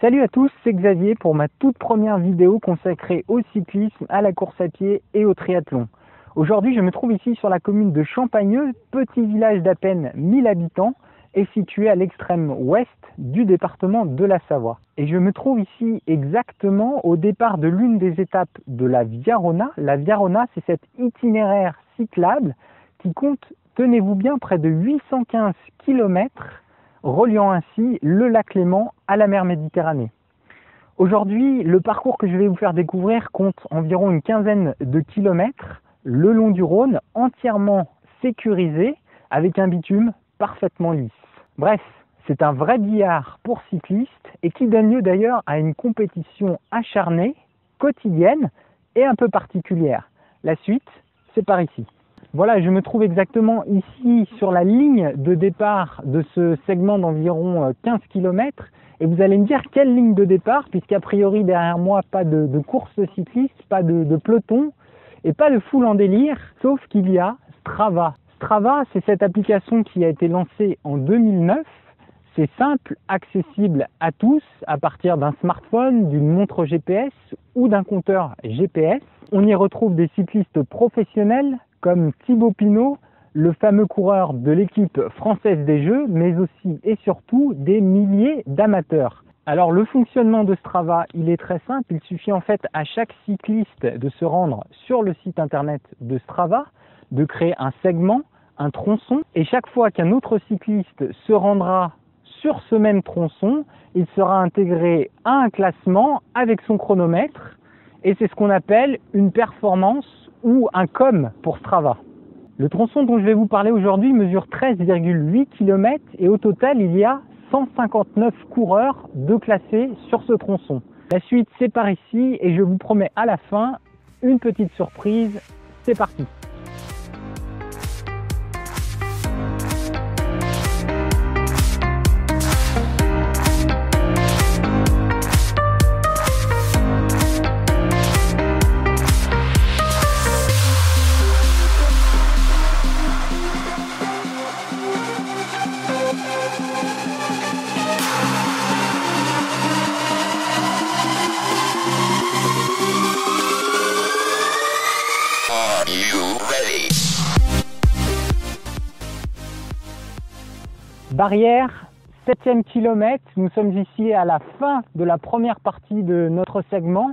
Salut à tous, c'est Xavier pour ma toute première vidéo consacrée au cyclisme, à la course à pied et au triathlon. Aujourd'hui, je me trouve ici sur la commune de Champagneux, petit village d'à peine 1000 habitants et situé à l'extrême ouest du département de la Savoie. Et je me trouve ici exactement au départ de l'une des étapes de la Via Rona. La Via Rona, c'est cet itinéraire cyclable qui compte, tenez-vous bien, près de 815 km, reliant ainsi le lac Léman à la mer Méditerranée. Aujourd'hui, le parcours que je vais vous faire découvrir compte environ une quinzaine de kilomètres le long du Rhône, entièrement sécurisé, avec un bitume parfaitement lisse. Bref, c'est un vrai billard pour cyclistes et qui donne lieu d'ailleurs à une compétition acharnée, quotidienne et un peu particulière. La suite, c'est par ici. Voilà, je me trouve exactement ici sur la ligne de départ de ce segment d'environ 15 km et vous allez me dire quelle ligne de départ, puisqu'a priori derrière moi pas de course cycliste, pas de peloton et pas de foule en délire, sauf qu'il y a Strava. Strava, c'est cette application qui a été lancée en 2009. C'est simple, accessible à tous à partir d'un smartphone, d'une montre GPS ou d'un compteur GPS. On y retrouve des cyclistes professionnels comme Thibaut Pinot, le fameux coureur de l'équipe française des Jeux, mais aussi et surtout des milliers d'amateurs. Alors le fonctionnement de Strava, il est très simple. Il suffit en fait à chaque cycliste de se rendre sur le site internet de Strava, de créer un segment, un tronçon, et chaque fois qu'un autre cycliste se rendra sur ce même tronçon, il sera intégré à un classement avec son chronomètre, et c'est ce qu'on appelle une performance ou un COM pour Strava. Le tronçon dont je vais vous parler aujourd'hui mesure 13,8 km et au total il y a 159 coureurs de classés sur ce tronçon. La suite c'est par ici et je vous promets à la fin une petite surprise. C'est parti! Barrière, 7e kilomètre, nous sommes ici à la fin de la première partie de notre segment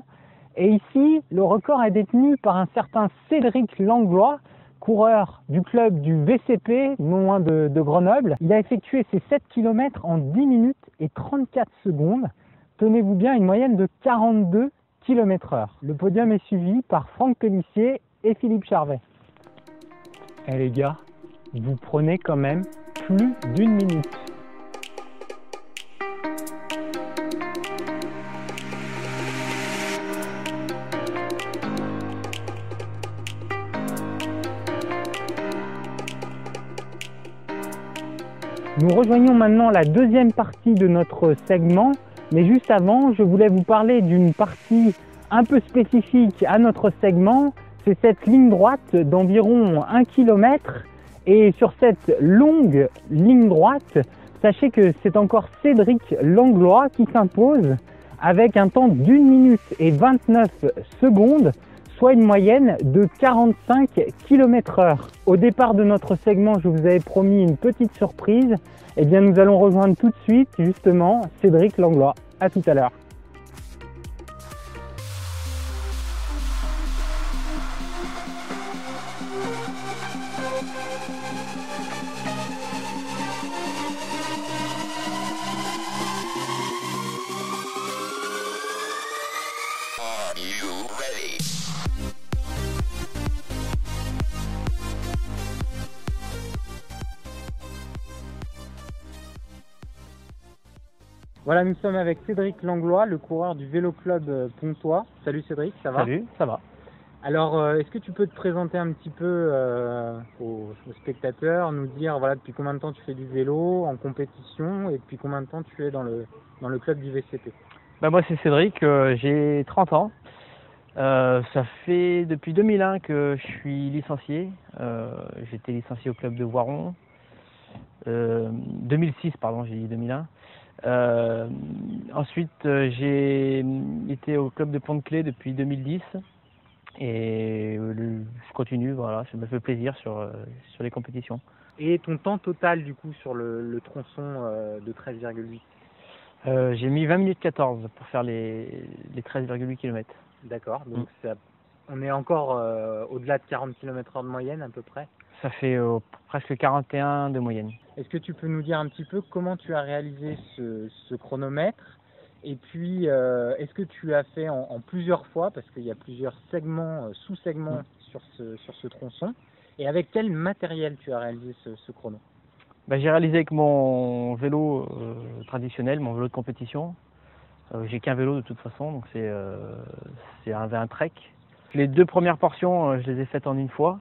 et ici le record est détenu par un certain Cédric Langlois, coureur du club du VCP, non loin de Grenoble. Il a effectué ses 7 km en 10 minutes et 34 secondes, tenez-vous bien une moyenne de 42 km/h. Le podium est suivi par Franck Pellissier et Philippe Charvet. Eh les gars, vous prenez quand même plus d'une minute. Nous rejoignons maintenant la deuxième partie de notre segment, mais juste avant, je voulais vous parler d'une partie un peu spécifique à notre segment. C'est cette ligne droite d'environ 1 km. Et sur cette longue ligne droite, sachez que c'est encore Cédric Langlois qui s'impose avec un temps d'1 minute et 29 secondes, soit une moyenne de 45 km/h. Au départ de notre segment, je vous avais promis une petite surprise. Eh bien, nous allons rejoindre tout de suite justement Cédric Langlois. À tout à l'heure. Voilà, nous sommes avec Cédric Langlois, le coureur du Vélo Club Pontois. Salut Cédric, ça va? Salut, ça va. Alors, est-ce que tu peux te présenter un petit peu aux spectateurs, nous dire voilà, depuis combien de temps tu fais du vélo en compétition et depuis combien de temps tu es dans le club du VCP? Bah moi c'est Cédric, j'ai 30 ans. Ça fait depuis 2001 que je suis licencié. J'étais licencié au club de Voiron. 2006, pardon, j'ai dit 2001. Ensuite, j'ai été au club de Pont-de-Claix depuis 2010 et je continue, voilà, ça me fait plaisir sur les compétitions. Et ton temps total du coup sur le tronçon de 13,8? J'ai mis 20 minutes 14 pour faire les 13,8 km. D'accord, donc on est encore au-delà de 40 km/h de moyenne à peu près. Ça fait presque 41 de moyenne. Est-ce que tu peux nous dire un petit peu comment tu as réalisé ce chronomètre? Et puis, est-ce que tu as fait en plusieurs fois, parce qu'il y a plusieurs segments, sous-segments sur ce tronçon, et avec quel matériel tu as réalisé ce chrono? J'ai réalisé avec mon vélo traditionnel, mon vélo de compétition. J'ai qu'un vélo de toute façon, donc c'est un Trek. Les 2 premières portions, je les ai faites en une fois,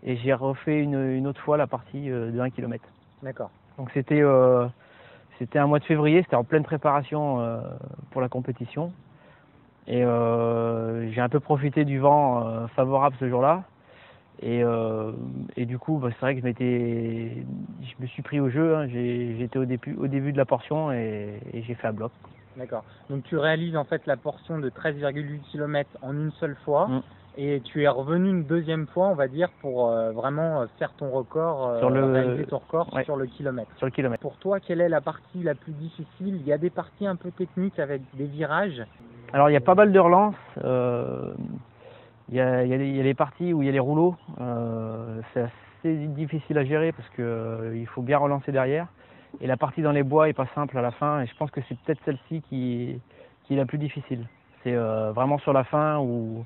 et j'ai refait une autre fois la partie de 1 km. D'accord. Donc c'était un mois de février, c'était en pleine préparation pour la compétition. Et j'ai un peu profité du vent favorable ce jour-là. Et du coup, c'est vrai que je me suis pris au jeu, hein. J'étais au début de la portion et j'ai fait un bloc. D'accord. Donc tu réalises en fait la portion de 13,8 km en une seule fois. Et tu es revenu une deuxième fois, on va dire, pour vraiment faire ton record, réaliser ton record sur le kilomètre. Sur le kilomètre. Pour toi, quelle est la partie la plus difficile? Il y a des parties un peu techniques avec des virages. Alors il y a pas mal de relances. Il y a les parties où il y a les rouleaux. C'est assez difficile à gérer parce que il faut bien relancer derrière. Et la partie dans les bois est pas simple à la fin. Et je pense que c'est peut-être celle-ci qui est la plus difficile. C'est vraiment sur la fin où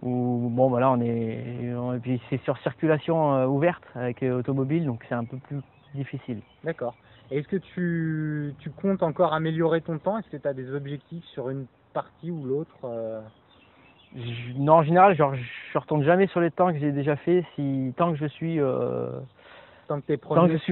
bon là et puis c'est sur circulation ouverte avec automobile, donc c'est un peu plus difficile. D'accord. Et est-ce que tu comptes encore améliorer ton temps? Est-ce que tu as des objectifs sur une partie ou l'autre? Non, en général, genre, je retourne jamais sur les temps que j'ai déjà fait tant que je suis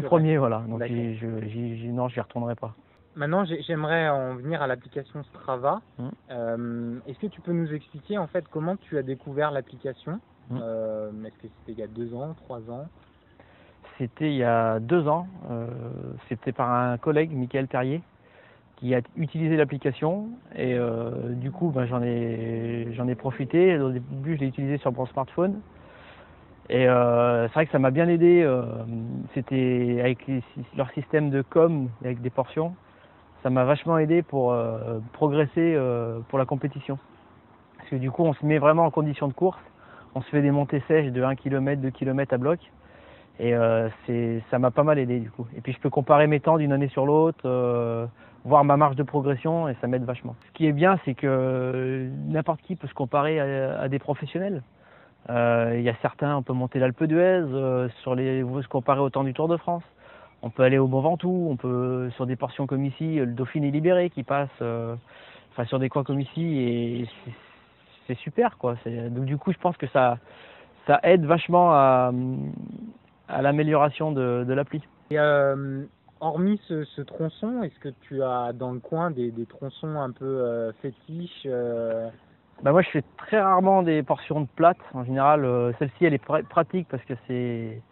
premier, voilà. Donc non, j'y retournerai pas. Maintenant, j'aimerais en venir à l'application Strava. Est-ce que tu peux nous expliquer en fait comment tu as découvert l'application? Est-ce que c'était il y a 2 ans, 3 ans? C'était il y a 2 ans. C'était par un collègue, Michael Terrier, qui a utilisé l'application. Et du coup, j'en ai profité. Au début, je l'ai utilisé sur mon smartphone. Et c'est vrai que ça m'a bien aidé. C'était avec leur système de com, avec des portions. Ça m'a vachement aidé pour progresser pour la compétition. Parce que du coup, on se met vraiment en condition de course. On se fait des montées sèches de 1 km, 2 km à bloc. Et ça m'a pas mal aidé du coup. Et puis je peux comparer mes temps d'une année sur l'autre, voir ma marge de progression et ça m'aide vachement. Ce qui est bien, c'est que n'importe qui peut se comparer à des professionnels. Il y a certains, on peut monter l'Alpe d'Huez, on peut se comparer au temps du Tour de France. On peut aller au Mont Ventoux, on peut sur des portions comme ici, le Dauphiné libéré qui passe, sur des coins comme ici, et c'est super quoi. Donc du coup, je pense que ça aide vachement à l'amélioration de l'appli. Et hormis ce tronçon, est-ce que tu as dans le coin des tronçons un peu fétiches? Moi, je fais très rarement des portions de plates. En général, celle-ci, elle est pratique parce que c'est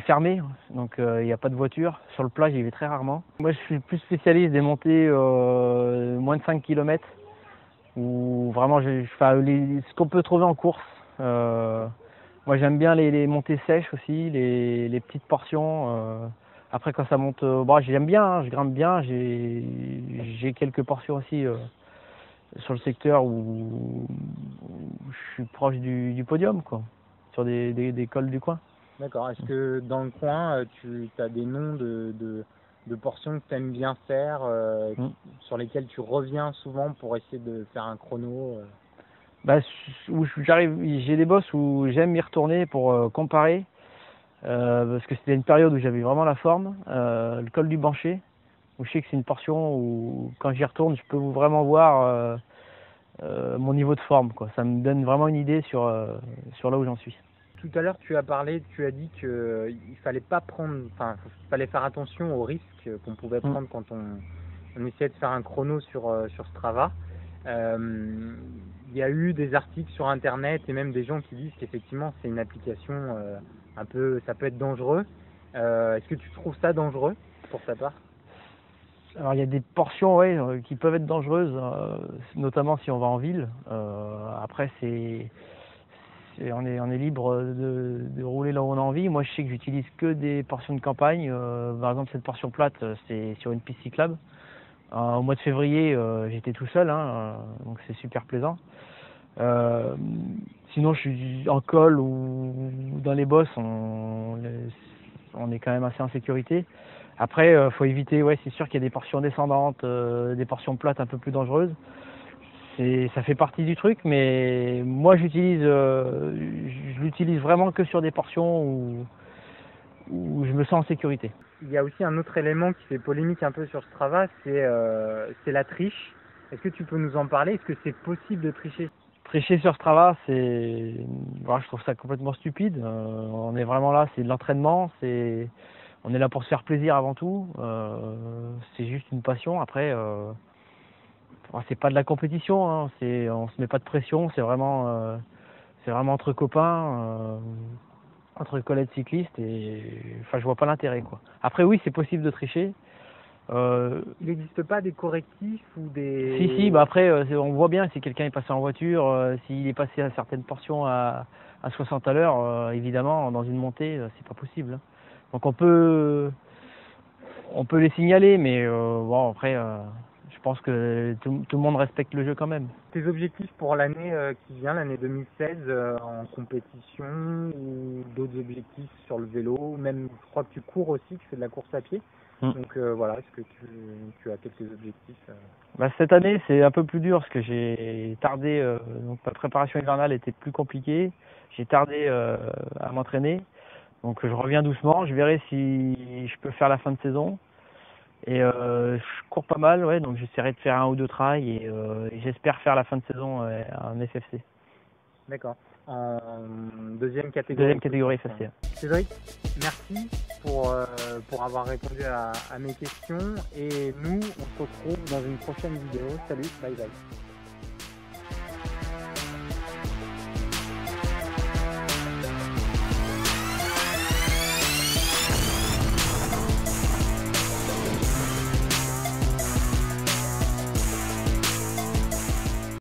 fermé, donc il n'y a pas de voiture. Sur le plat, j'y vais très rarement. Moi, je suis plus spécialiste des montées moins de 5 km, où vraiment, ce qu'on peut trouver en course. Moi, j'aime bien les montées sèches aussi, les petites portions. Après, quand ça monte, j'aime bien, hein, je grimpe bien. J'ai quelques portions aussi sur le secteur où je suis proche du podium, quoi, sur des cols du coin. D'accord. Est-ce que dans le coin, tu as des noms de portions que tu aimes bien faire, sur lesquelles tu reviens souvent pour essayer de faire un chrono? J'ai des bosses où j'aime y retourner pour comparer, parce que c'était une période où j'avais vraiment la forme. Le col du Bancher, où je sais que c'est une portion où quand j'y retourne, je peux vraiment voir mon niveau de forme, quoi. Ça me donne vraiment une idée sur là où j'en suis. Tout à l'heure, tu as dit qu'il fallait pas fallait faire attention aux risques qu'on pouvait prendre quand on essayait de faire un chrono sur Strava. Il y a eu des articles sur Internet et même des gens qui disent qu'effectivement c'est une application ça peut être dangereux. Est-ce que tu trouves ça dangereux pour ta part? Alors il y a des portions ouais, qui peuvent être dangereuses, notamment si on va en ville. Après on est libre de rouler là où on a envie. Moi je sais que j'utilise que des portions de campagne. Par exemple cette portion plate c'est sur une piste cyclable. Au mois de février j'étais tout seul, hein, donc c'est super plaisant. Sinon je suis en col ou dans les bosses, on est quand même assez en sécurité. Après, faut éviter, ouais, c'est sûr qu'il y a des portions descendantes, des portions plates un peu plus dangereuses. Ça fait partie du truc, mais moi je l'utilise vraiment que sur des portions où je me sens en sécurité. Il y a aussi un autre élément qui fait polémique un peu sur Strava, c'est la triche. Est-ce que tu peux nous en parler? Est-ce que c'est possible de tricher? Tricher sur Strava, voilà, je trouve ça complètement stupide. On est vraiment là, c'est de l'entraînement, on est là pour se faire plaisir avant tout. C'est juste une passion. Après, c'est pas de la compétition, hein. On se met pas de pression. C'est vraiment entre copains, entre collègues cyclistes. Enfin, je vois pas l'intérêt, quoi. Après, oui, c'est possible de tricher. Il n'existe pas des correctifs ou des... Si, bah après, on voit bien si quelqu'un est passé en voiture, s'il est passé à certaines portions à 60 à l'heure, évidemment, dans une montée, c'est pas possible, hein. Donc on peut les signaler, mais bon, après, je pense que tout le monde respecte le jeu quand même. Tes objectifs pour l'année qui vient, l'année 2016, en compétition ou d'autres objectifs sur le vélo, même je crois que tu cours aussi, tu fais de la course à pied. Donc voilà, est-ce que tu as quelques objectifs Bah, cette année, c'est un peu plus dur parce que j'ai tardé, donc ma préparation hivernale était plus compliquée. J'ai tardé à m'entraîner, donc je reviens doucement. Je verrai si je peux faire la fin de saison. Et je cours pas mal, ouais, donc j'essaierai de faire un ou deux trails et j'espère faire la fin de saison en FFC. D'accord. En deuxième catégorie. Deuxième catégorie FFC. Cédric, merci pour avoir répondu à mes questions et nous, on se retrouve dans une prochaine vidéo. Salut, bye bye.